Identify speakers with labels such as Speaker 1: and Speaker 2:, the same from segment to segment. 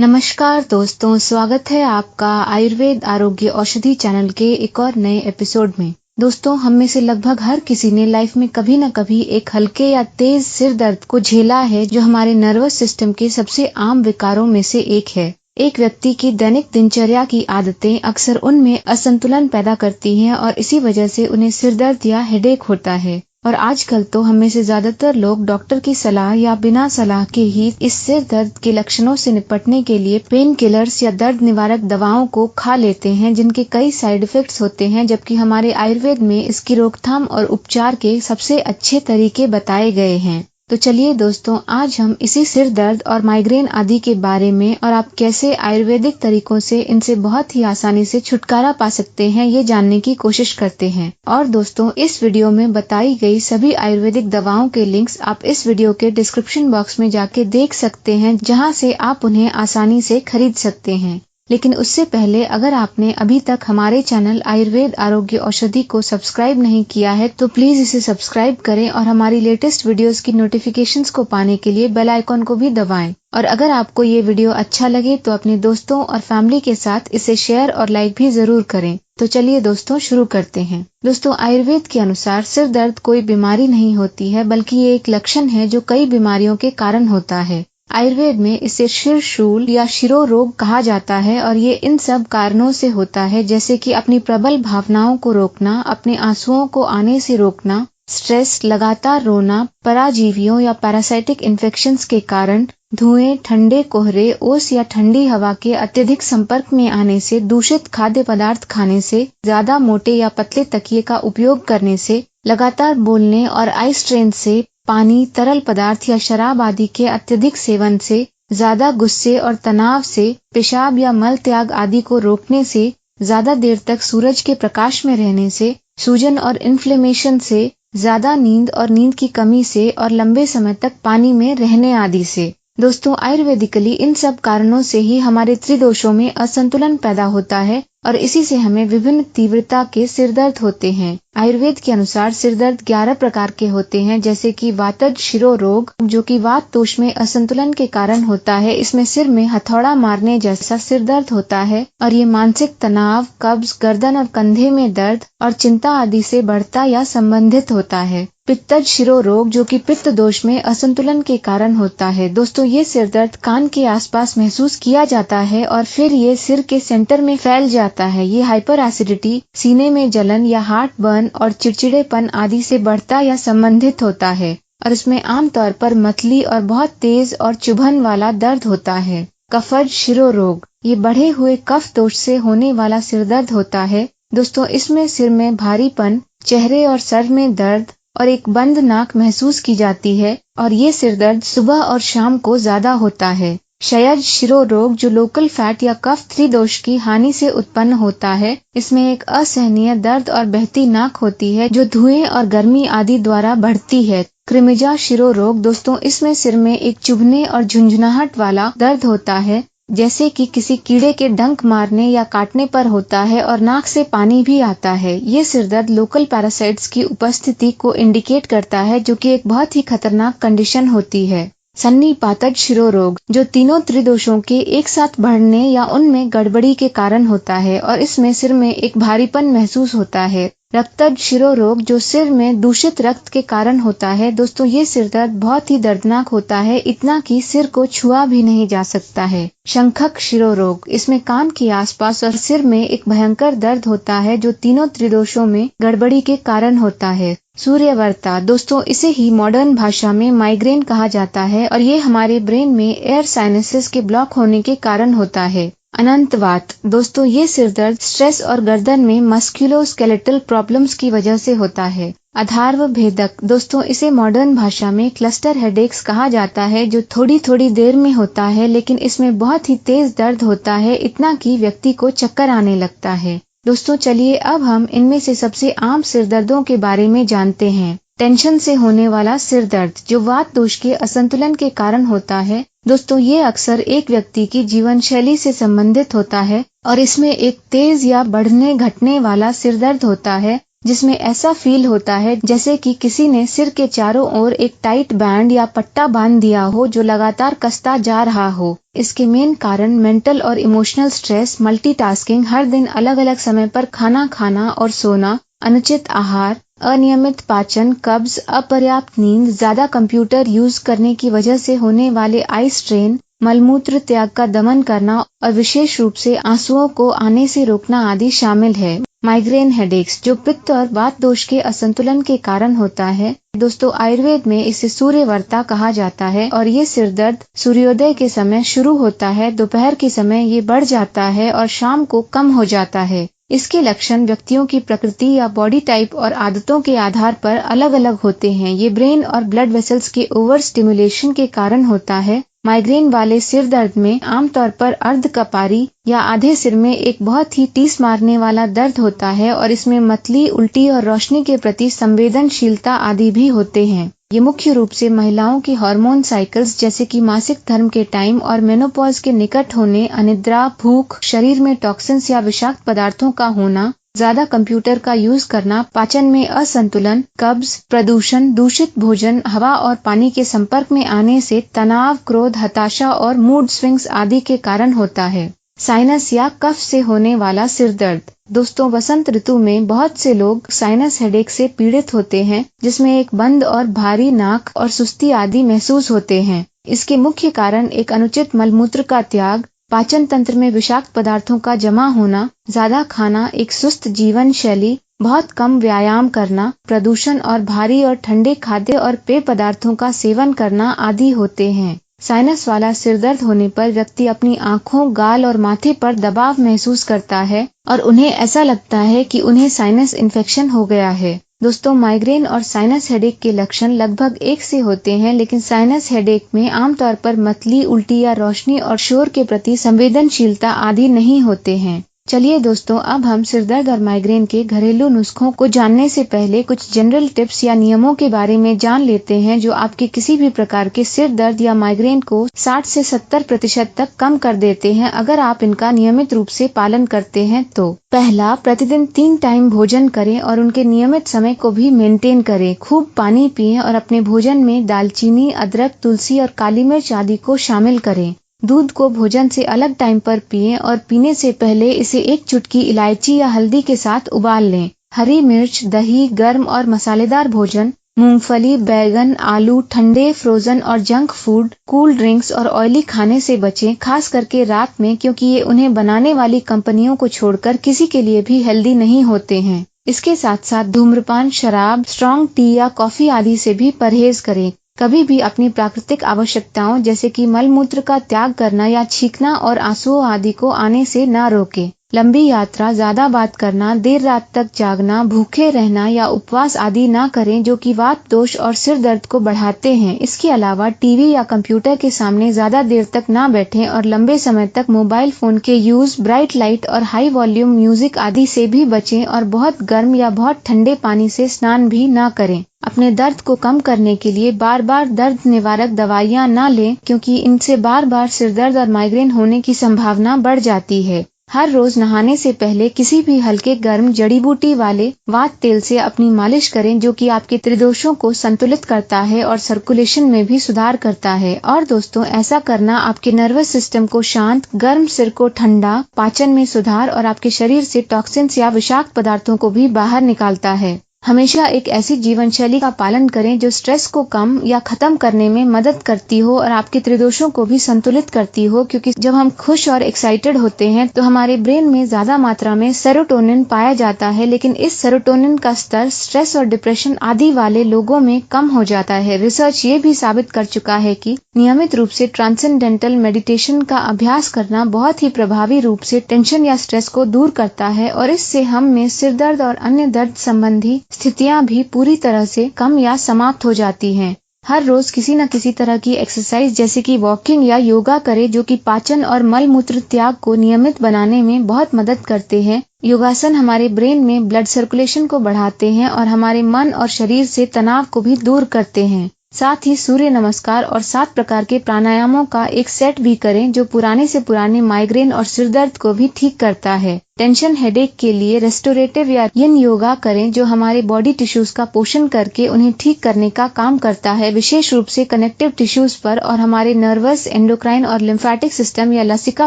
Speaker 1: नमस्कार दोस्तों, स्वागत है आपका आयुर्वेद आरोग्य औषधि चैनल के एक और नए एपिसोड में। दोस्तों, हम में से लगभग हर किसी ने लाइफ में कभी न कभी एक हल्के या तेज सिर दर्द को झेला है, जो हमारे नर्वस सिस्टम के सबसे आम विकारों में से एक है। एक व्यक्ति की दैनिक दिनचर्या की आदतें अक्सर उनमें असंतुलन पैदा करती हैं और इसी वजह से उन्हें सिर दर्द या हेडेक होता है। और आजकल तो हम में से ज्यादातर लोग डॉक्टर की सलाह या बिना सलाह के ही इस सिर दर्द के लक्षणों से निपटने के लिए पेन किलर्स या दर्द निवारक दवाओं को खा लेते हैं, जिनके कई साइड इफेक्ट्स होते हैं, जबकि हमारे आयुर्वेद में इसकी रोकथाम और उपचार के सबसे अच्छे तरीके बताए गए हैं। तो चलिए दोस्तों, आज हम इसी सिर दर्द और माइग्रेन आदि के बारे में और आप कैसे आयुर्वेदिक तरीकों से इनसे बहुत ही आसानी से छुटकारा पा सकते हैं, ये जानने की कोशिश करते हैं। और दोस्तों, इस वीडियो में बताई गई सभी आयुर्वेदिक दवाओं के लिंक्स आप इस वीडियो के डिस्क्रिप्शन बॉक्स में जाके देख सकते हैं, जहां से आप उन्हें आसानी से खरीद सकते हैं। लेकिन उससे पहले अगर आपने अभी तक हमारे चैनल आयुर्वेद आरोग्य औषधि को सब्सक्राइब नहीं किया है तो प्लीज इसे सब्सक्राइब करें और हमारी लेटेस्ट वीडियोस की नोटिफिकेशंस को पाने के लिए बेल आइकॉन को भी दबाएं। और अगर आपको ये वीडियो अच्छा लगे तो अपने दोस्तों और फैमिली के साथ इसे शेयर और लाइक भी जरूर करें। तो चलिए दोस्तों, शुरू करते हैं। दोस्तों, आयुर्वेद के अनुसार सिर दर्द कोई बीमारी नहीं होती है, बल्कि ये एक लक्षण है जो कई बीमारियों के कारण होता है। आयुर्वेद में इसे शिरशूल या शिरो रोग कहा जाता है और ये इन सब कारणों से होता है, जैसे कि अपनी प्रबल भावनाओं को रोकना, अपने आंसुओं को आने से रोकना, स्ट्रेस, लगातार रोना, पराजीवियों या पैरासाइटिक इन्फेक्शंस के कारण, धुएं, ठंडे कोहरे, ओस या ठंडी हवा के अत्यधिक संपर्क में आने से, दूषित खाद्य पदार्थ खाने से, ज्यादा मोटे या पतले तकिए का उपयोग करने से, लगातार बोलने और आई स्ट्रेन से, पानी, तरल पदार्थ या शराब आदि के अत्यधिक सेवन से, ज्यादा गुस्से और तनाव से, पेशाब या मल त्याग आदि को रोकने से, ज्यादा देर तक सूरज के प्रकाश में रहने से, सूजन और इन्फ्लेमेशन से, ज्यादा नींद और नींद की कमी से और लंबे समय तक पानी में रहने आदि से। दोस्तों, आयुर्वेदिकली इन सब कारणों से ही हमारे त्रिदोषों में असंतुलन पैदा होता है और इसी से हमें विभिन्न तीव्रता के सिर दर्द होते हैं। आयुर्वेद के अनुसार सिर दर्द 11 प्रकार के होते हैं, जैसे कि वातज शिरो रोग, जो कि वात दोष में असंतुलन के कारण होता है। इसमें सिर में हथौड़ा मारने जैसा सिर दर्द होता है और ये मानसिक तनाव, कब्ज, गर्दन और कंधे में दर्द और चिंता आदि से बढ़ता या संबंधित होता है। पित्तज शिरो रोग, जो कि पित्त दोष में असंतुलन के कारण होता है। दोस्तों, ये सिर दर्द कान के आसपास महसूस किया जाता है और फिर ये सिर के सेंटर में फैल जाता है। ये हाइपर एसिडिटी, सीने में जलन या हार्ट बर्न और चिड़चिड़ेपन आदि से बढ़ता या संबंधित होता है और इसमें आमतौर पर मतली और बहुत तेज और चुभन वाला दर्द होता है। कफज शिरो रोग, ये बढ़े हुए कफ दोष से होने वाला सिर दर्द होता है। दोस्तों, इसमें सिर में भारीपन, चेहरे और सर में दर्द और एक बंद नाक महसूस की जाती है और ये सिर दर्द सुबह और शाम को ज्यादा होता है। क्षयज शिरो रोग, जो लोकल फैट या कफ त्रिदोष की हानि से उत्पन्न होता है। इसमें एक असहनीय दर्द और बहती नाक होती है, जो धुएं और गर्मी आदि द्वारा बढ़ती है। क्रिमिजा शिरो रोग, दोस्तों, इसमें सिर में एक चुभने और झुंझुनाहट वाला दर्द होता है, जैसे कि किसी कीड़े के डंक मारने या काटने पर होता है और नाक से पानी भी आता है। ये सिर दर्द लोकल पैरासाइट्स की उपस्थिति को इंडिकेट करता है, जो कि एक बहुत ही खतरनाक कंडीशन होती है। सन्निपातज शिरो रोग, जो तीनों त्रिदोषों के एक साथ बढ़ने या उनमें गड़बड़ी के कारण होता है और इसमें सिर में एक भारीपन महसूस होता है। रक्तज शिरो रोग, जो सिर में दूषित रक्त के कारण होता है। दोस्तों, ये सिर दर्द बहुत ही दर्दनाक होता है, इतना कि सिर को छुआ भी नहीं जा सकता है। शंखक शिरो रोग, इसमें कान के आसपास और सिर में एक भयंकर दर्द होता है, जो तीनों त्रिदोषों में गड़बड़ी के कारण होता है। सूर्यवर्ता, दोस्तों, इसे ही मॉडर्न भाषा में माइग्रेन कहा जाता है और ये हमारे ब्रेन में एयर साइनसेस के ब्लॉक होने के कारण होता है। अनंतवात, दोस्तों, ये सिर दर्द स्ट्रेस और गर्दन में मस्कुलोस्केलेटल प्रॉब्लम्स की वजह से होता है। अधार्व भेदक, दोस्तों, इसे मॉडर्न भाषा में क्लस्टर हेडेक्स कहा जाता है, जो थोड़ी थोड़ी देर में होता है, लेकिन इसमें बहुत ही तेज दर्द होता है, इतना कि व्यक्ति को चक्कर आने लगता है। दोस्तों, चलिए अब हम इनमें से सबसे आम सिर दर्दों के बारे में जानते हैं। टेंशन से होने वाला सिर दर्द, जो वात दोष के असंतुलन के कारण होता है। दोस्तों, ये अक्सर एक व्यक्ति की जीवन शैली से संबंधित होता है और इसमें एक तेज या बढ़ने घटने वाला सिर दर्द होता है जिसमें ऐसा फील होता है जैसे कि किसी ने सिर के चारों ओर एक टाइट बैंड या पट्टा बांध दिया हो जो लगातार कसता जा रहा हो। इसके मेन कारण मेंटल और इमोशनल स्ट्रेस, मल्टीटास्किंग, हर दिन अलग अलग समय पर खाना खाना और सोना, अनुचित आहार, अनियमित पाचन, कब्ज, अपर्याप्त नींद, ज्यादा कंप्यूटर यूज करने की वजह से होने वाले आई स्ट्रेन, मलमूत्र त्याग का दमन करना और विशेष रूप से आंसुओं को आने से रोकना आदि शामिल है। माइग्रेन हेडेक्स, जो पित्त और वात दोष के असंतुलन के कारण होता है। दोस्तों, आयुर्वेद में इसे सूर्यवर्ता कहा जाता है और ये सिरदर्द सूर्योदय के समय शुरू होता है, दोपहर के समय ये बढ़ जाता है और शाम को कम हो जाता है। इसके लक्षण व्यक्तियों की प्रकृति या बॉडी टाइप और आदतों के आधार पर अलग अलग होते हैं। ये ब्रेन और ब्लड वेसल्स के ओवर स्टिमुलेशन के कारण होता है। माइग्रेन वाले सिर दर्द में आमतौर पर अर्ध कपारी या आधे सिर में एक बहुत ही टीस मारने वाला दर्द होता है और इसमें मतली, उल्टी और रोशनी के प्रति संवेदनशीलता आदि भी होते हैं। ये मुख्य रूप से महिलाओं की हार्मोन साइकिल्स जैसे कि मासिक धर्म के टाइम और मेनोपॉज के निकट होने, अनिद्रा, भूख, शरीर में टॉक्सिन्स या विषाक्त पदार्थों का होना, ज्यादा कंप्यूटर का यूज करना, पाचन में असंतुलन, कब्ज, प्रदूषण, दूषित भोजन, हवा और पानी के संपर्क में आने से तनाव, क्रोध, हताशा और मूड स्विंग्स आदि के कारण होता है। साइनस या कफ से होने वाला सिर दर्द। दोस्तों, बसंत ऋतु में बहुत से लोग साइनस हेडेक से पीड़ित होते हैं, जिसमें एक बंद और भारी नाक और सुस्ती आदि महसूस होते हैं। इसके मुख्य कारण एक अनुचित मलमूत्र का त्याग, पाचन तंत्र में विषाक्त पदार्थों का जमा होना, ज्यादा खाना, एक सुस्त जीवन शैली, बहुत कम व्यायाम करना, प्रदूषण और भारी और ठंडे खाद्य और पेय पदार्थों का सेवन करना आदि होते हैं। साइनस वाला सिरदर्द होने पर व्यक्ति अपनी आंखों, गाल और माथे पर दबाव महसूस करता है और उन्हें ऐसा लगता है कि उन्हें साइनस इन्फेक्शन हो गया है। दोस्तों, माइग्रेन और साइनस हेडेक के लक्षण लगभग एक से होते हैं, लेकिन साइनस हेडेक में आमतौर पर मतली, उल्टी या रोशनी और शोर के प्रति संवेदनशीलता आदि नहीं होते हैं। चलिए दोस्तों, अब हम सिरदर्द और माइग्रेन के घरेलू नुस्खों को जानने से पहले कुछ जनरल टिप्स या नियमों के बारे में जान लेते हैं जो आपके किसी भी प्रकार के सिर दर्द या माइग्रेन को 60 से 70% तक कम कर देते हैं अगर आप इनका नियमित रूप से पालन करते हैं तो। पहला, प्रतिदिन 3 टाइम भोजन करें और उनके नियमित समय को भी मेंटेन करें। खूब पानी पिएं और अपने भोजन में दालचीनी, अदरक, तुलसी और काली मिर्च आदि को शामिल करें। दूध को भोजन से अलग टाइम पर पिएं और पीने से पहले इसे एक चुटकी इलायची या हल्दी के साथ उबाल लें। हरी मिर्च, दही, गर्म और मसालेदार भोजन, मूंगफली, बैगन, आलू, ठंडे, फ्रोजन और जंक फूड, कूल ड्रिंक्स और ऑयली खाने से बचें, खास करके रात में, क्योंकि ये उन्हें बनाने वाली कंपनियों को छोड़कर किसी के लिए भी हेल्दी नहीं होते हैं। इसके साथ साथ धूम्रपान, शराब, स्ट्रॉन्ग टी या कॉफी आदि से भी परहेज करें। कभी भी अपनी प्राकृतिक आवश्यकताओं जैसे कि मलमूत्र का त्याग करना या छींकना और आंसुओं आदि को आने से ना रोकें। लंबी यात्रा, ज्यादा बात करना, देर रात तक जागना, भूखे रहना या उपवास आदि ना करें जो कि वात दोष और सिर दर्द को बढ़ाते हैं। इसके अलावा टीवी या कंप्यूटर के सामने ज्यादा देर तक ना बैठें और लंबे समय तक मोबाइल फोन के यूज, ब्राइट लाइट और हाई वॉल्यूम म्यूजिक आदि से भी बचें और बहुत गर्म या बहुत ठंडे पानी से स्नान भी ना करें। अपने दर्द को कम करने के लिए बार बार दर्द निवारक दवाइयां ना लें, क्योंकि इनसे बार बार सिरदर्द और माइग्रेन होने की संभावना बढ़ जाती है। हर रोज नहाने से पहले किसी भी हल्के गर्म जड़ी बूटी वाले वात तेल से अपनी मालिश करें, जो कि आपके त्रिदोषों को संतुलित करता है और सर्कुलेशन में भी सुधार करता है। और दोस्तों, ऐसा करना आपके नर्वस सिस्टम को शांत, गर्म सिर को ठंडा, पाचन में सुधार और आपके शरीर से टॉक्सिन्स या विषाक्त पदार्थों को भी बाहर निकालता है। हमेशा एक ऐसी जीवन शैली का पालन करें जो स्ट्रेस को कम या खत्म करने में मदद करती हो और आपके त्रिदोषों को भी संतुलित करती हो, क्योंकि जब हम खुश और एक्साइटेड होते हैं तो हमारे ब्रेन में ज्यादा मात्रा में सेरोटोनिन पाया जाता है, लेकिन इस सेरोटोनिन का स्तर स्ट्रेस और डिप्रेशन आदि वाले लोगों में कम हो जाता है। रिसर्च ये भी साबित कर चुका है कि नियमित रूप से ट्रांसेंडेंटल मेडिटेशन का अभ्यास करना बहुत ही प्रभावी रूप से टेंशन या स्ट्रेस को दूर करता है और इससे हम में सिर दर्द और अन्य दर्द संबंधी स्थितियां भी पूरी तरह से कम या समाप्त हो जाती हैं। हर रोज किसी न किसी तरह की एक्सरसाइज जैसे कि वॉकिंग या योगा करें, जो कि पाचन और मल मूत्र त्याग को नियमित बनाने में बहुत मदद करते हैं। योगासन हमारे ब्रेन में ब्लड सर्कुलेशन को बढ़ाते हैं और हमारे मन और शरीर से तनाव को भी दूर करते हैं। साथ ही सूर्य नमस्कार और 7 प्रकार के प्राणायामों का एक सेट भी करें जो पुराने से पुराने माइग्रेन और सिरदर्द को भी ठीक करता है। टेंशन हेडेक के लिए रेस्टोरेटिव या यिन योगा करें जो हमारे बॉडी टिश्यूज का पोषण करके उन्हें ठीक करने का काम करता है, विशेष रूप से कनेक्टिव टिश्यूज पर, और हमारे नर्वस, एंडोक्राइन और लिम्फेटिक सिस्टम या लसिका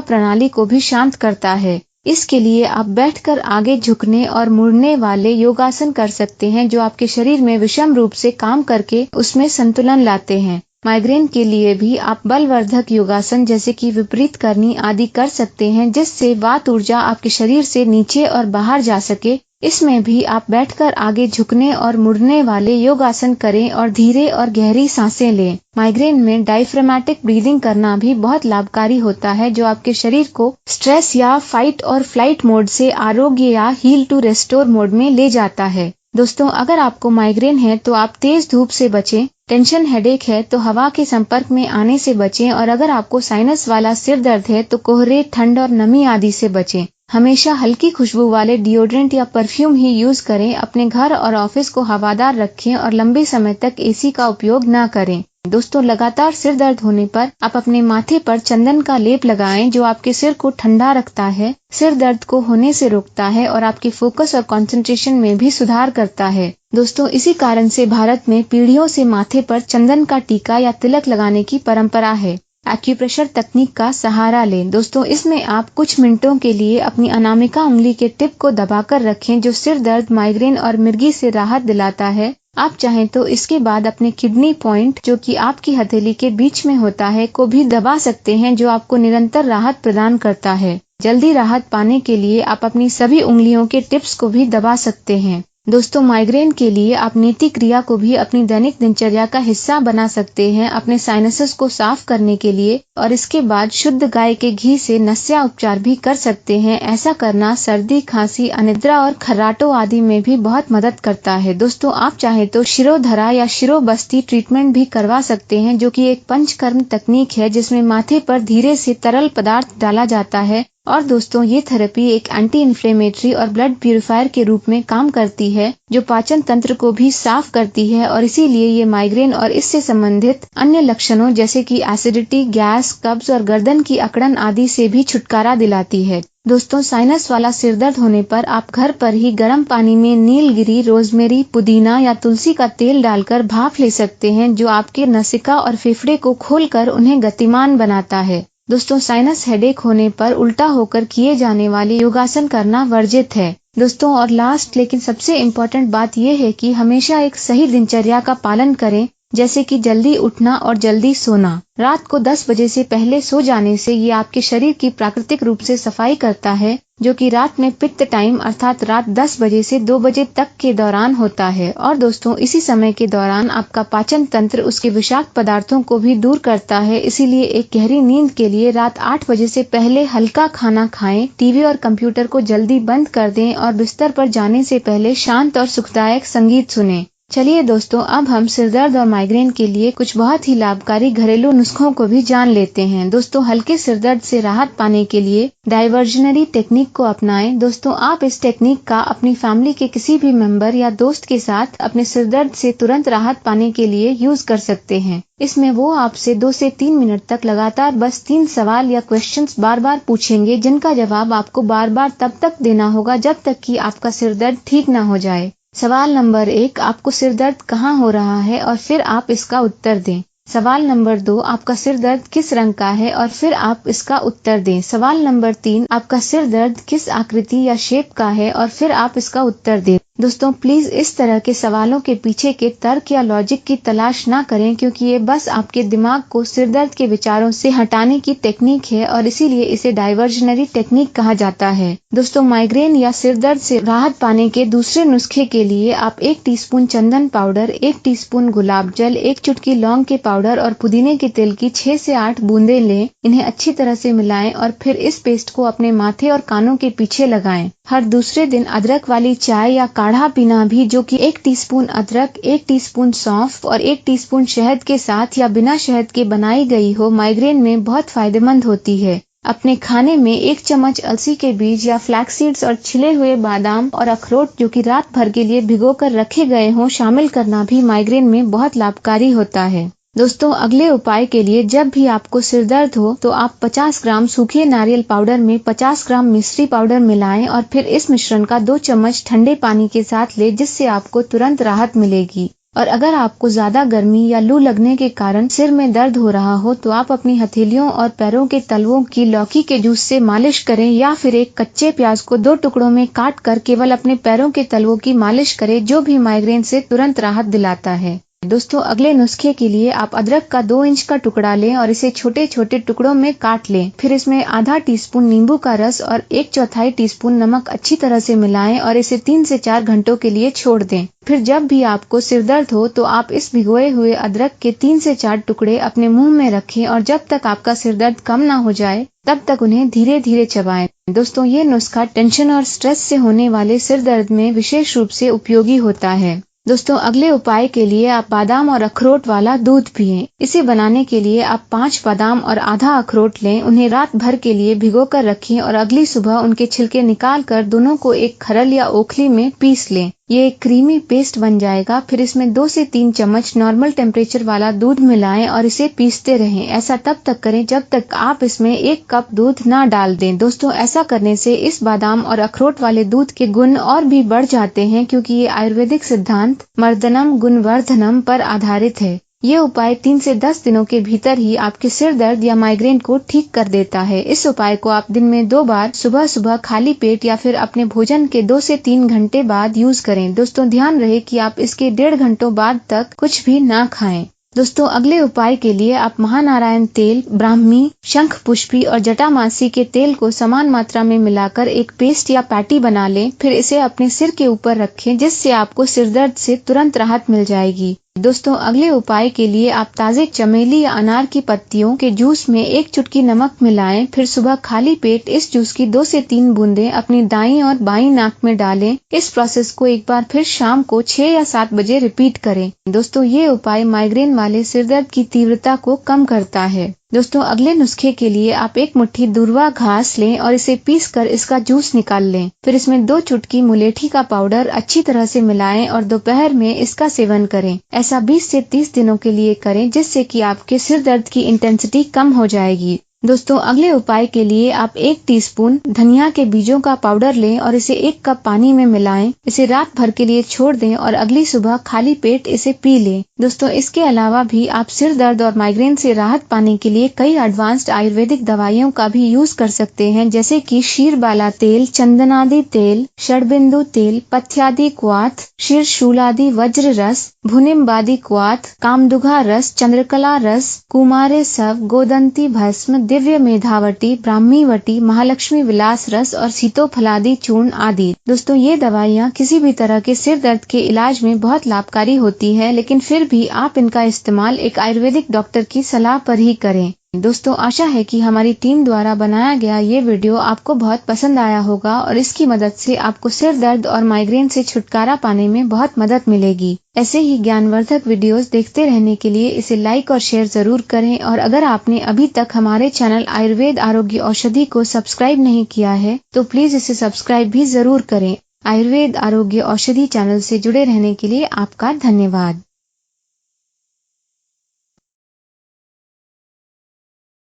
Speaker 1: प्रणाली को भी शांत करता है। इसके लिए आप बैठकर आगे झुकने और मुड़ने वाले योगासन कर सकते हैं जो आपके शरीर में विषम रूप से काम करके उसमें संतुलन लाते हैं। माइग्रेन के लिए भी आप बलवर्धक योगासन जैसे कि विपरीत करनी आदि कर सकते हैं जिससे वात ऊर्जा आपके शरीर से नीचे और बाहर जा सके। इसमें भी आप बैठकर आगे झुकने और मुड़ने वाले योगासन करें और धीरे और गहरी सांसें लें। माइग्रेन में डायफ्रामेटिक ब्रीदिंग करना भी बहुत लाभकारी होता है जो आपके शरीर को स्ट्रेस या फाइट और फ्लाइट मोड से आरोग्य या हील टू रेस्टोर मोड में ले जाता है। दोस्तों, अगर आपको माइग्रेन है तो आप तेज धूप से बचें। टेंशन हेडेक है तो हवा के संपर्क में आने से बचें, और अगर आपको साइनस वाला सिर दर्द है तो कोहरे, ठंड और नमी आदि से बचें। हमेशा हल्की खुशबू वाले डिओड्रेंट या परफ्यूम ही यूज करें। अपने घर और ऑफिस को हवादार रखें और लंबे समय तक एसी का उपयोग न करें। दोस्तों, लगातार सिर दर्द होने पर आप अपने माथे पर चंदन का लेप लगाएं जो आपके सिर को ठंडा रखता है, सिर दर्द को होने से रोकता है और आपके फोकस और कंसंट्रेशन में भी सुधार करता है। दोस्तों, इसी कारण से भारत में पीढ़ियों से माथे पर चंदन का टीका या तिलक लगाने की परंपरा है। एक्यूप्रेशर तकनीक का सहारा लें। दोस्तों, इसमें आप कुछ मिनटों के लिए अपनी अनामिका उंगली के टिप को दबाकर रखें जो सिर दर्द, माइग्रेन और मिर्गी से राहत दिलाता है। आप चाहें तो इसके बाद अपने किडनी पॉइंट जो कि आपकी हथेली के बीच में होता है को भी दबा सकते हैं जो आपको निरंतर राहत प्रदान करता है। जल्दी राहत पाने के लिए आप अपनी सभी उंगलियों के टिप्स को भी दबा सकते हैं। दोस्तों, माइग्रेन के लिए आप नीति क्रिया को भी अपनी दैनिक दिनचर्या का हिस्सा बना सकते हैं अपने साइनसेस को साफ करने के लिए, और इसके बाद शुद्ध गाय के घी से नस्या उपचार भी कर सकते हैं। ऐसा करना सर्दी, खांसी, अनिद्रा और खर्राटों आदि में भी बहुत मदद करता है। दोस्तों, आप चाहे तो शिरोधरा या शिरोबस्ती ट्रीटमेंट भी करवा सकते हैं जो कि एक पंचकर्म तकनीक है जिसमें माथे पर धीरे से तरल पदार्थ डाला जाता है। और दोस्तों, ये थेरेपी एक एंटी इन्फ्लेमेटरी और ब्लड प्यूरिफायर के रूप में काम करती है जो पाचन तंत्र को भी साफ करती है, और इसीलिए ये माइग्रेन और इससे संबंधित अन्य लक्षणों जैसे कि एसिडिटी, गैस, कब्ज और गर्दन की अकड़न आदि से भी छुटकारा दिलाती है। दोस्तों, साइनस वाला सिरदर्द होने पर आप घर पर ही गर्म पानी में नीलगिरी, रोजमेरी, पुदीना या तुलसी का तेल डालकर भाप ले सकते हैं जो आपके नसिका और फेफड़े को खोलकर उन्हें गतिमान बनाता है। दोस्तों, साइनस हेडेक होने पर उल्टा होकर किए जाने वाले योगासन करना वर्जित है। दोस्तों, और लास्ट लेकिन सबसे इम्पोर्टेंट बात यह है कि हमेशा एक सही दिनचर्या का पालन करें, जैसे कि जल्दी उठना और जल्दी सोना। रात को 10 बजे से पहले सो जाने से ये आपके शरीर की प्राकृतिक रूप से सफाई करता है जो कि रात में पित्त टाइम अर्थात रात 10 बजे से 2 बजे तक के दौरान होता है। और दोस्तों, इसी समय के दौरान आपका पाचन तंत्र उसके विषाक्त पदार्थों को भी दूर करता है। इसीलिए एक गहरी नींद के लिए रात 8 बजे से पहले हल्का खाना खाएं, टीवी और कंप्यूटर को जल्दी बंद कर दें और बिस्तर पर जाने से पहले शांत और सुखदायक संगीत सुनें। चलिए दोस्तों, अब हम सिरदर्द और माइग्रेन के लिए कुछ बहुत ही लाभकारी घरेलू नुस्खों को भी जान लेते हैं। दोस्तों, हल्के सिरदर्द से राहत पाने के लिए डाइवर्जनरी टेक्निक को अपनाएं। दोस्तों, आप इस टेक्निक का अपनी फैमिली के किसी भी मेंबर या दोस्त के साथ अपने सिरदर्द से तुरंत राहत पाने के लिए यूज कर सकते हैं। इसमें वो आपसे 2 से 3 मिनट तक लगातार बस 3 सवाल या क्वेश्चंस बार बार पूछेंगे जिनका जवाब आपको बार बार तब तक देना होगा जब तक कि आपका सिरदर्द ठीक न हो जाए। सवाल नंबर 1, आपको सिरदर्द कहाँ हो रहा है और फिर आप इसका उत्तर दें। सवाल नंबर 2, आपका सिरदर्द किस रंग का है और फिर आप इसका उत्तर दें। सवाल नंबर 3, आपका सिरदर्द किस आकृति या शेप का है और फिर आप इसका उत्तर दें। दोस्तों, प्लीज इस तरह के सवालों के पीछे के तर्क या लॉजिक की तलाश ना करें क्योंकि ये बस आपके दिमाग को सिरदर्द के विचारों से हटाने की टेक्निक है और इसीलिए इसे डाइवर्जनरी टेक्निक कहा जाता है। दोस्तों, माइग्रेन या सिरदर्द से राहत पाने के दूसरे नुस्खे के लिए आप 1 टीस्पून चंदन पाउडर, 1 टीस्पून गुलाब जल, 1 चुटकी लौंग के पाउडर और पुदीने के तेल की 6 से 8 बूंदें लें। इन्हें अच्छी तरह से मिलाएं और फिर इस पेस्ट को अपने माथे और कानों के पीछे लगाएं। हर दूसरे दिन अदरक वाली चाय या काढ़ा पीना भी जो कि 1 टीस्पून अदरक, 1 टीस्पून सौंफ और 1 टीस्पून शहद के साथ या बिना शहद के बनाई गई हो, माइग्रेन में बहुत फायदेमंद होती है। अपने खाने में 1 चम्मच अलसी के बीज या फ्लैक्स सीड्स और छिले हुए बादाम और अखरोट जो कि रात भर के लिए भिगोकर रखे गए हों शामिल करना भी माइग्रेन में बहुत लाभकारी होता है। दोस्तों, अगले उपाय के लिए जब भी आपको सिर दर्द हो तो आप 50 ग्राम सूखे नारियल पाउडर में 50 ग्राम मिश्री पाउडर मिलाएं और फिर इस मिश्रण का 2 चम्मच ठंडे पानी के साथ लें, जिससे आपको तुरंत राहत मिलेगी। और अगर आपको ज्यादा गर्मी या लू लगने के कारण सिर में दर्द हो रहा हो तो आप अपनी हथेलियों और पैरों के तलवों की लौकी के जूस से मालिश करें या फिर एक कच्चे प्याज को 2 टुकड़ों में काट कर केवल अपने पैरों के तलवों की मालिश करें, जो भी माइग्रेन से तुरंत राहत दिलाता है। दोस्तों, अगले नुस्खे के लिए आप अदरक का 2 इंच का टुकड़ा लें और इसे छोटे छोटे टुकड़ों में काट लें। फिर इसमें आधा टीस्पून नींबू का रस और 1/4 टीस्पून नमक अच्छी तरह से मिलाएं और इसे 3 से 4 घंटों के लिए छोड़ दें। फिर जब भी आपको सिर दर्द हो तो आप इस भिगोए हुए अदरक के 3 से 4 टुकड़े अपने मुंह में रखें और जब तक आपका सिर दर्द कम ना हो जाए तब तक उन्हें धीरे धीरे चबाएं। दोस्तों, ये नुस्खा टेंशन और स्ट्रेस से होने वाले सिर दर्द में विशेष रूप से उपयोगी होता है। दोस्तों, अगले उपाय के लिए आप बादाम और अखरोट वाला दूध पिएं। इसे बनाने के लिए आप 5 बादाम और आधा अखरोट लें, उन्हें रात भर के लिए भिगोकर रखें और अगली सुबह उनके छिलके निकाल कर दोनों को एक खरल या ओखली में पीस लें। ये एक क्रीमी पेस्ट बन जाएगा। फिर इसमें 2 से 3 चम्मच नॉर्मल टेम्परेचर वाला दूध मिलाएं और इसे पीसते रहें। ऐसा तब तक करें जब तक आप इसमें 1 कप दूध ना डाल दें। दोस्तों, ऐसा करने से इस बादाम और अखरोट वाले दूध के गुण और भी बढ़ जाते हैं, क्योंकि ये आयुर्वेदिक सिद्धांत मर्दनम गुणवर्धनम पर आधारित है। ये उपाय 3 से 10 दिनों के भीतर ही आपके सिर दर्द या माइग्रेन को ठीक कर देता है। इस उपाय को आप दिन में 2 बार सुबह सुबह खाली पेट या फिर अपने भोजन के 2 से 3 घंटे बाद यूज करें। दोस्तों, ध्यान रहे कि आप इसके 1.5 घंटों बाद तक कुछ भी ना खाएं। दोस्तों, अगले उपाय के लिए आप महानारायण तेल, ब्राह्मी, शंख पुष्पी और जटामासी के तेल को समान मात्रा में मिलाकर एक पेस्ट या पैटी बना लें। फिर इसे अपने सिर के ऊपर रखें, जिससे आपको सिर दर्द से तुरंत राहत मिल जाएगी। दोस्तों, अगले उपाय के लिए आप ताजे चमेली या अनार की पत्तियों के जूस में 1 चुटकी नमक मिलाएं। फिर सुबह खाली पेट इस जूस की 2 से 3 बूंदें अपनी दाईं और बाईं नाक में डालें। इस प्रोसेस को एक बार फिर शाम को 6 या 7 बजे रिपीट करें। दोस्तों, ये उपाय माइग्रेन वाले सिर दर्द की तीव्रता को कम करता है। दोस्तों, अगले नुस्खे के लिए आप 1 मुट्ठी दूर्वा घास लें और इसे पीसकर इसका जूस निकाल लें। फिर इसमें 2 चुटकी मुलेठी का पाउडर अच्छी तरह से मिलाएं और दोपहर में इसका सेवन करें। ऐसा 20 से 30 दिनों के लिए करें, जिससे कि आपके सिर दर्द की इंटेंसिटी कम हो जाएगी। दोस्तों, अगले उपाय के लिए आप 1 टीस्पून धनिया के बीजों का पाउडर लें और इसे 1 कप पानी में मिलाएं। इसे रात भर के लिए छोड़ दें और अगली सुबह खाली पेट इसे पी लें। दोस्तों, इसके अलावा भी आप सिर दर्द और माइग्रेन से राहत पाने के लिए कई एडवांस्ड आयुर्वेदिक दवाइयों का भी यूज कर सकते हैं, जैसे कि शीरबाला तेल, चंदनादि तेल, षडबिंदु तेल, पथ्यादि क्वाथ, शीरशूलादि वज्र रस, भुनिम्बादि क्वाथ, कामदुघा रस, चंद्रकला रस, कुमारे सव, गोदंती भस्म, दिव्य मेधावटी, ब्राह्मीवटी, महालक्ष्मी विलास रस और सीतोफलादि चूर्ण आदि। दोस्तों, ये दवाइयाँ किसी भी तरह के सिर दर्द के इलाज में बहुत लाभकारी होती है, लेकिन फिर भी आप इनका इस्तेमाल एक आयुर्वेदिक डॉक्टर की सलाह पर ही करें। दोस्तों, आशा है कि हमारी टीम द्वारा बनाया गया ये वीडियो आपको बहुत पसंद आया होगा और इसकी मदद से आपको सिर दर्द और माइग्रेन से छुटकारा पाने में बहुत मदद मिलेगी। ऐसे ही ज्ञानवर्धक वीडियोस देखते रहने के लिए इसे लाइक और शेयर जरूर करें और अगर आपने अभी तक हमारे चैनल आयुर्वेद आरोग्य औषधि को सब्सक्राइब नहीं किया है तो प्लीज इसे सब्सक्राइब भी जरूर करें। आयुर्वेद आरोग्य औषधि चैनल से जुड़े रहने के लिए आपका धन्यवाद।